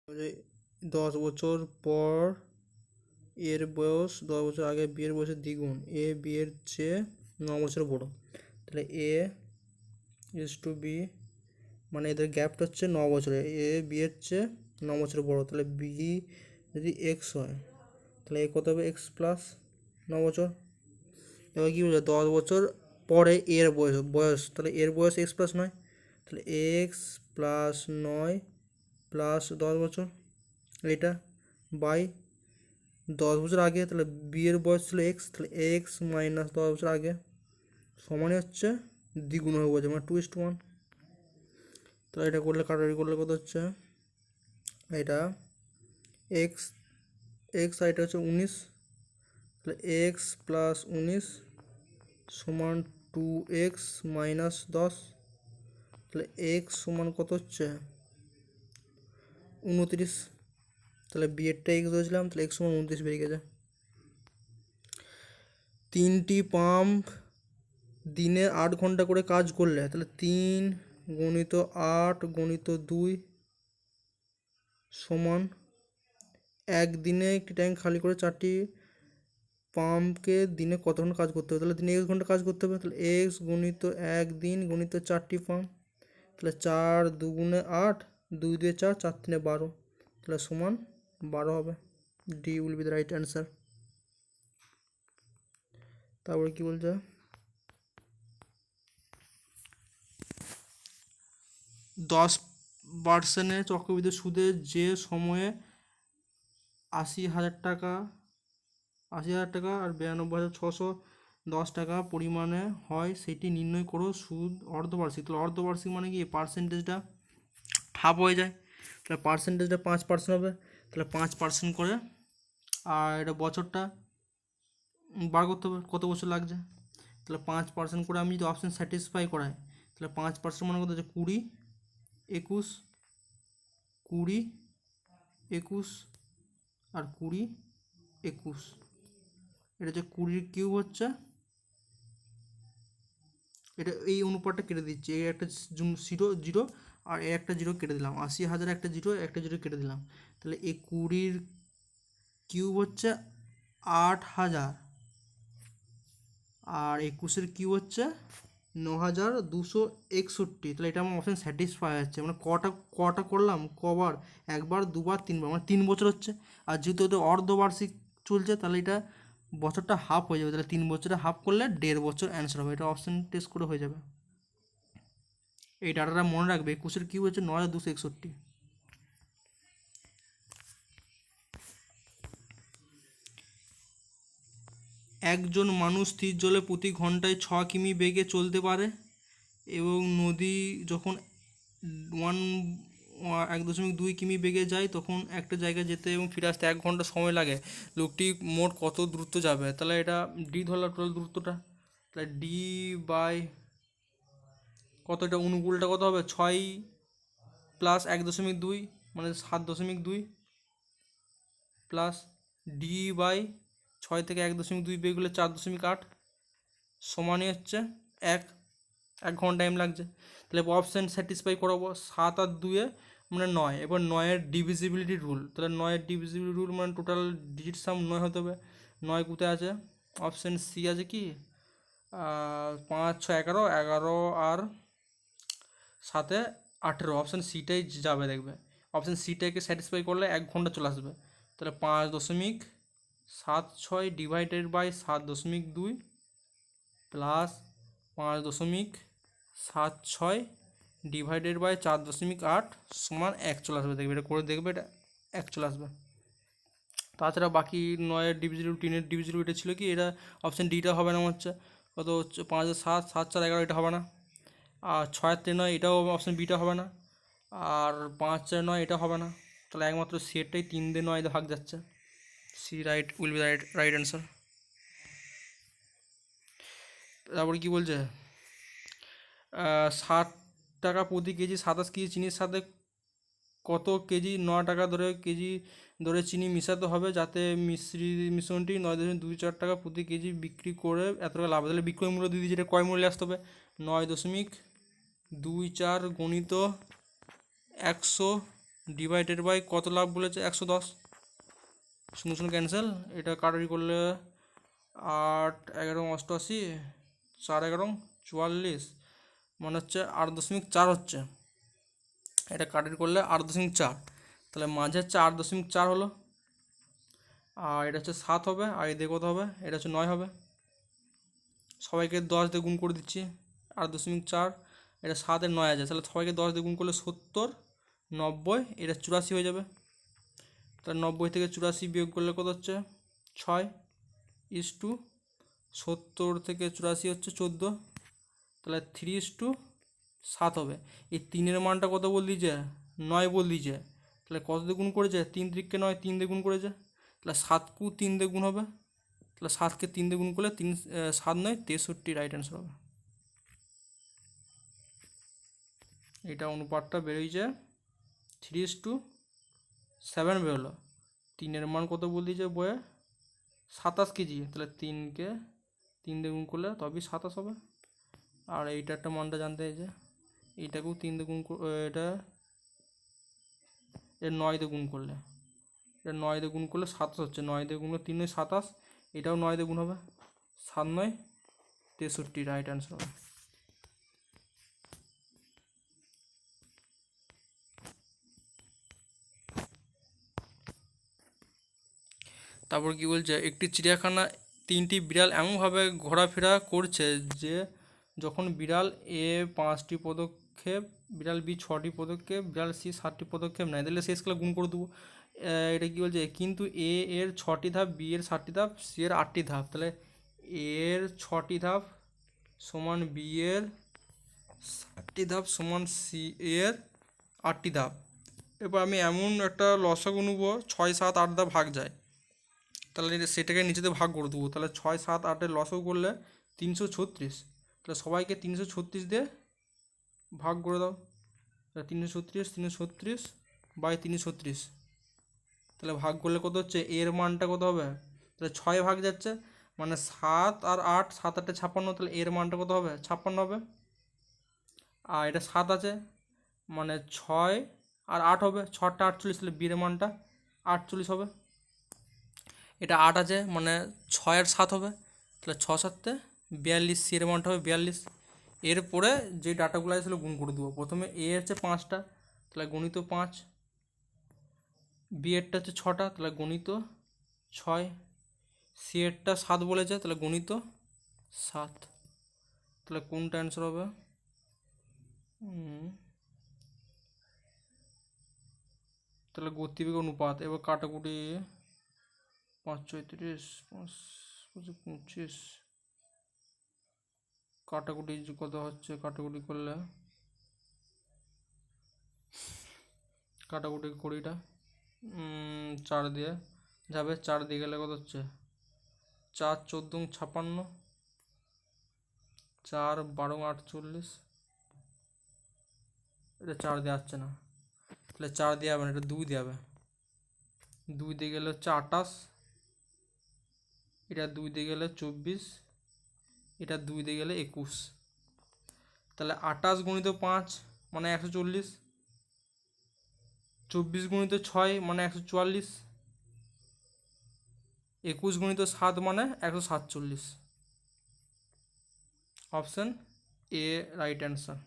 10 বছর পর এর বয়স 10 বছর আগে বিয়ের বয়সের দ্বিগুণ, এ বিয়ের চেয়ে 9 বছর বড়, তাহলে এ ইজ টু বি, মানে এদের গ্যাপটা হচ্ছে 9 বছরে, এ বিয়ের চেয়ে 9 বছর বড়, তাহলে বি যদি এক্স হয় তাহলে এ কত হবে এক্স প্লাস 9 বছর। এবার কী বলছে 10 বছর পরে এর বয়স তাহলে এর বয়স এক্স প্লাস 9, তাহলে এক্স প্লাস 9 প্লাস 10 বছর এটা বাই 10 বছর আগে, তাহলে বিয়ের বয়স ছিল এক্স, তাহলে এক্স মাইনাস 10 বছর আগে সমানই হচ্ছে দ্বিগুণ হয়ে বলছে, মানে 2:1। তাহলে এটা করলে কাটাকাটি করলে কত হচ্ছে, এটা এক্স এক্স আর এটা হচ্ছে 19, তাহলে এক্স প্লাস 19 সমান 2x মাইনাস 10, তাহলে এক্স সমান কত হচ্ছে 29, তাহলে বিয়েরটা এক্স ধরেছিলাম, তাহলে এক্স সমান 29 বেরিয়ে গেছে। 3টি পাম্প দিনে 8 ঘন্টা করে কাজ করলে, তাহলে 3 গুণিত 8 গুণিত 2 সমান একদিনে একটি ট্যাঙ্ক খালি করে 4টি পাম্পকে দিনে কত ঘন্টা কাজ করতে হবে, তাহলে দিনে 1 ঘন্টা কাজ করতে হবে, তাহলে এক্স গুণিত 1 দিন গুণিত 4টি পাম্প, তাহলে 4 2 8, 2 2 4, 4 3 12, তাহলে সমান 12 হবে। D will be the right answer. তারপরে কি বলছে, 10% চক্রবৃদ্ধি সুদে যে সময়ে 80,000 টাকা আর 92,610 টাকা পরিমাণে হয় সেটি নির্ণয় করো। সুদ অর্ধবার্ষিক, তাহলে অর্ধবার্ষিক মানে কি পার্সেন্টেজটা হাফ হয়ে যায়, তাহলে পার্সেন্টেজটা 5% হবে, তাহলে 5% করে, আর এটা বছরটা বার করতে হবে কত বছর লাগছে, তাহলে 5% করে আমি যদি অপশান স্যাটিসফাই করাই তাহলে 5% মানে কত হচ্ছে 20, 21, 20, 21 আর 20, 21, এটা হচ্ছে 20 কিউব হচ্ছে, এটা এই অনুপাতটা কেটে দিচ্ছি, এই একটা 0 আর এই একটা 0 কেটে দিলাম, 80,000 একটা 0 কেটে দিলাম, তাহলে এই 20 কিউব হচ্ছে 8,000 আর 21 কিউব হচ্ছে 9,261, তাহলে এটা আমার অপশান স্যাটিসফাই হচ্ছে, মানে কটা করলাম, কবার, একবার দুবার তিনবার, মানে 3 বছর হচ্ছে, আর যেহেতু এটা অর্ধবার্ষিক চলছে তাহলে এটা বছরটা হাফ হয়ে যাবে, তাহলে 3 বছরে হাফ করলে 1.5 বছর অ্যান্সার হবে, এটা অপশান টেস্ট করে হয়ে যাবে। এই ডাটাটা মনে রাখবে, 21 কিউব হচ্ছে 9,261। একজন মানুষ স্থির জলে প্রতি ঘন্টায় 6 কিমি বেগে চলতে পারে এবং নদী যখন 1.2 কিমি বেগে যায় তখন একটা জায়গায় যেতে এবং ফিরে আসতে 1 ঘন্টা সময় লাগে, লোকটি মোট কত দ্রুত যাবে, তাহলে এটা ডি ধরলাম টোটাল দূরত্বটা, তাহলে ডি বাই কত, এটা অনুকূলটা কত হবে 6 প্লাস 1.2 মানে 7.2 প্লাস ডি বাই 6 থেকে 1.2 বের করলে 4.8 সমানই হচ্ছে 1 ঘন্টা টাইম লাগছে, তাহলে অপশান স্যাটিসফাই করাবো 7 আর 2 মানে 9, এবার 9-এর ডিভিজিবিলিটি রুল, তাহলে 9-এর ডিভিজিবিলিটি রুল মানে টোটাল ডিজিট সাম 9 হতে হবে, 9 কোথায় আছে, অপশান সি আছে কি 5 6 11, 11 আর 7 18, অপশান সিটাই যাবে দেখবে, অপশান সিটাকে স্যাটিসফাই করলে 1 ঘন্টা চলে আসবে, তাহলে 5.76 divided by 7.2 plus 5.76 divided by 4.8 সমান 1 চলে আসবে, দেখবে এটা করে দেখবে, এটা 1 চলে আসবে। তাছাড়া বাকি 9-এর ডিভিজিবল 3-এর ডিভিজিবল এটা ছিল কি, এটা অপশান ডিটা হবে না, হচ্ছে কত হচ্ছে 5 7 4 11, এটা হবে না, আর 6 3 9 এটাও অপশান বিটা হবে না, আর 5 4 9 এটা হবে না, তাহলে একমাত্র সেটটাই 3 দিয়ে 9 ভাগ যাচ্ছে, C right will be right answer. তারপরে কি বলছে, 60 টাকা প্রতি কেজি 27 কেজি চিনির সাথে কত কেজি 9 টাকা কেজি ধরে চিনি মিশাতে হবে যাতে মিশ্রণটি 9.24 টাকা প্রতি কেজি বিক্রি করে এত টাকা লাভ, তাহলে বিক্রয় মূল্য দিয়ে দিয়েছে, এটা কয় মূল্যে আসতে হবে 9.24 গুণিত 100 ডিভাইডেড বাই কত লাভ বলেছে 110, শূন্য শূন্য ক্যান্সেল, এটা কাটারি করলে 8 11 88, 4 11 44, মনে হচ্ছে 8.4 হচ্ছে, এটা কাটারি করলে 8.4, তাহলে মাঝে হচ্ছে 8.4 হলো, আর এটা হচ্ছে 7 হবে, আর এদিকে কত হবে, এটা হচ্ছে 9 হবে। সবাইকে 10 দিয়ে গুণ করে দিচ্ছি, 8.4, এটা 7 9 আছে, তাহলে সবাইকে 10 দিয়ে গুণ করলে 70 90, এটা 84 হয়ে যাবে। তাহলে 90 থেকে 84 বিয়োগ করলে কত হচ্ছে 6:70 থেকে 84 হচ্ছে 14, তাহলে 3:7 হবে। এই 3-এর মানটা কত বল দিয়েছে, 9 বল দিয়েছে, তাহলে কত দিয়ে গুণ করেছে, 3 3 9, 3 দিয়ে গুণ করেছে, তাহলে 7 3 দিয়ে গুণ হবে, তাহলে 7কে 3 দিয়ে গুণ করলে 3 7 9 63, রাইট অ্যান্সার হবে। এটা অনুপাতটা বেরোইছে 3:7 বেরোলো। 3-এর মান কত বল দিয়েছে বইয়ে, 27 কেজি, তাহলে 3কে 3 দিয়ে গুণ করলে তবেই 27 হবে। আর এইটারটা মানটা জানতে চাইছে, এইটাকেও 3 দিয়ে গুণ, এটা 9 দিয়ে গুণ করলে, এটা 9 দিয়ে গুণ করলে 27 হচ্ছে, 9 দিয়ে গুণ করলে 3 9 27, এটাও 9 দিয়ে গুণ হবে, 7 9 63, রাইট অ্যান্সার হবে। তারপর কি বলছে, একটি চিড়িয়াখানা 3টি বিড়াল এমনভাবে ঘোরাফেরা করছে যে যখন বিড়াল এ 5টি পদক্ষেপ, বিড়াল বি 6টি পদক্ষেপ, বিড়াল সি 7টি পদক্ষেপ নেয়, তাহলে শেষকালে গুণ করে দেবো। এটা কী বলছে, কিন্তু এ এর 6টি ধাপ, বি এর 7টি ধাপ, সি এর 8টি ধাপ, তাহলে এর 6টি ধাপ সমান বি এর 7টি ধাপ সমান সি এর 8টি ধাপ। এবার আমি এমন একটা লসাগু নেব 6 7 8 ধাপ ভাগ যায়, তাহলে সেটাকে নিচেতে ভাগ করে দেবো, তাহলে 6 7 8-এর লসাগু করলে 336, তাহলে সবাইকে 336 দিয়ে ভাগ করে দাও, তাহলে 336 বাই 336, তাহলে ভাগ করলে কত হচ্ছে, এর মানটা কত হবে, তাহলে 6 ভাগ যাচ্ছে, মানে 7 আর 8, 7 8 56, তাহলে এর মানটা কত হবে 56 হবে। আর এটা 7 আছে, মানে 6 আর 8 হবে, 6টা 48, তাহলে বিয়ের মানটা 48 হবে। এটা 8 আছে, মানে 6 আর 7 হবে, তাহলে 6 7 42, সি এর মানটা হবে 42। এরপরে যে ডাটাগুলো আছে সেগুলো গুণ করে দেবো। প্রথমে এ হচ্ছে 5টা, তাহলে গণিত 5, বি এরটা হচ্ছে 6টা, তাহলে গণিত 6, সি এরটা 7 বলেছে, তাহলে গণিত 7, তাহলে কোনটা অ্যান্সার হবে, তাহলে গতিবেগ অনুপাত। এবার কাটাকুটি 5 34 5 25, কাটাকুটি কত হচ্ছে, কাটাকুটি করলে কাটাকুটি 20টা 4 দিয়ে যাবে, 4 দিয়ে গেলে কত হচ্ছে 4 14 56, 4 12 48, এটা 4 দিয়ে আসছে না, তাহলে 4 দিয়ে যাবে না, এটা 2 দিয়ে যাবে, 2 দিয়ে গেলে হচ্ছে 28, এটা 2 দিয়ে গেলে 24, এটা 2 দিয়ে গেলে 21, তাহলে 28 গুণিত 5 মানে 140, 24 গুণিত 6 মানে 144, 21 গুণিত 7 মানে 147, অপশান এ রাইট অ্যান্সার।